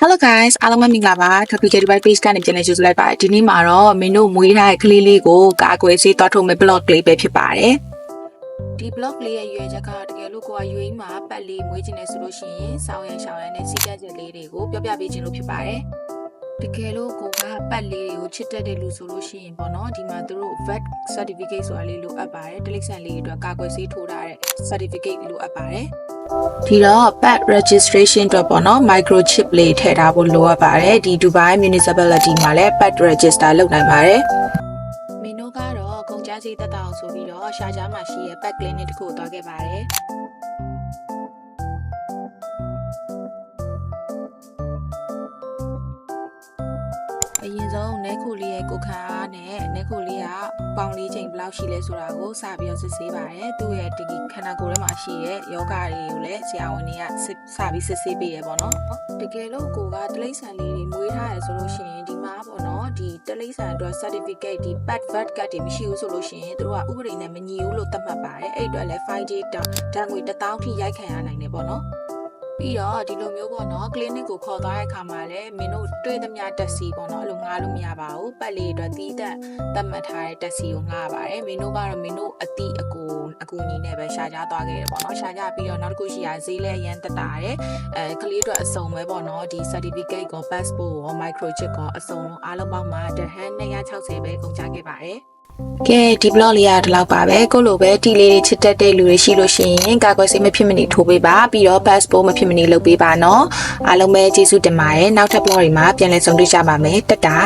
Hello guys အားလုံးပဲမင်္ဂလာပါ Topical Device Page ကနေပြန်လည်ကြိုဆိုလိုက်ပါတယ်ဒီနေ့မှာတော့မင်းတို့မွေးထားတဲ့ကလေးလေးကိုကာကွယ်ဆေးသွားထုတ်မဲ့ blog လေးပဲဖြစ်ပါတယ်ဒီ blog လေးရဲ့ရွေးချက်ကတကယ်လို့ကိုက UAE မှာပတ်လေးမွေးခြင်းနဲ့ဆိုလို့ရှိရင်စောင်းရန်ရှောင်းရန်နဲ့စီးကပ်ချက်လေးတွေကိုပြောပြပေးခြင်းလို့ဖြစ်ပါတယ်တကယ်လို့ကိုကပတ်လေးတွေကိုချစ်တတ်တဲ့လူဆိုလို့ရှိရင်ပေါ့နော်ဒီမှာသူတို့ vet certificate ဆိုတာလေးလိုအပ်ပါတယ်တိရစ္ဆာန်လေးတွေအတွက်ကာကွယ်ဆေးထိုးထားတဲ့ certificate လိုအပ်ပါတယ်ဒီတော့ pet registration အတွက်ပေါ့နော် microchip လေးထည့်ထားဖို့လိုအပ်ပါတယ်ဒီ Dubai municipality မှာလည်း pet register လုပ်နိုင်ပါတယ်မင်းတို့ကတော့ကုန်ကြမ်းစီတက်တာအောင်ဆိုပြီးတော့ရှားကြားမှာရှိရဲ့ pet clinic တစ်ခုကိုသွားခဲ့ပါတယ်အရင်ဆုံးနဲခုလေးရဲ့ကိုခါအားနဲ့နဲခုလေးကပေါင်လေးချိန်ဘယ်လောက်ရှိလဲဆိုတာကိုစပြီးတော့စစ်ဆေးပါတယ်သူ့ရဲ့ဒီခန္ဓာကိုယ်ထဲမှာရှိတဲ့ယောဂတွေကိုလည်းဆရာဝန်တွေကစပြီးစစ်ဆေးပေးရပေါ့နော်တကယ်လို့ကိုကတလိမ့်ဆန်လေးတွေမွေးထားရဆိုလို့ရှိရင်ဒီမှာပေါ့နော်ဒီတလိမ့်ဆန်အတွက် certificate ဒီ pet vet card တွေမရှိဘူးဆိုလို့ရှိရင်သူတို့ကဥပဒေနဲ့မညီဘူးလို့သတ်မှတ်ပါတယ်အဲ့အတွက်လည်း 5G တန်ငွေ1000ထိရိုက်ခံရနိုင်တယ်ပေါ့နော်ပြီးတော့ဒီလိုမျိုးပေါ့နော် clinic ကိုခေါ်သွားတဲ့အခါမှာလည်းမင်းတို့တွေ့သမျှတက်စီပေါ့နော်အဲ့လိုငှားလို့မရပါဘူးပတ်လေးအတွက်တီးတက်သတ်မှတ်ထားတဲ့တက်စီကိုငှားပါတယ်မင်းတို့ကတော့မင်းတို့အတိအကူညီနဲ့ပဲရှာကြသွားခဲ့တယ်ပေါ့နော်ရှာကြပြီးတော့နောက်တစ်ခုရှိရဈေးလဲအရန်တက်တာတယ်ကလေးအတွက်အစုံပဲပေါ့နော်ဒီ certificate ကို passport ကို microchip ကိုအစုံလုံးအားလုံးပေါင်းမှာတဟန်260ပဲကုန်ကြခဲ့ပါတယ်ကဲဒီ blog လေးကဒီလောက်ပါပဲကိုလိုပဲတီလေးတွေချစ်တတ်တဲ့လူတွေရှိလို့ရှိရင်ကာကွယ်ဆေးမဖြစ်မနေထိုးပေးပါပြီးတော့ passport မဖြစ်မနေလုပ်ပေးပါနော်အားလုံးပဲကျေးဇူးတင်ပါတယ်နောက်ထပ် blog တွေမှာပြန်လည်ဆုံတွေ့ကြပါမယ်တတာ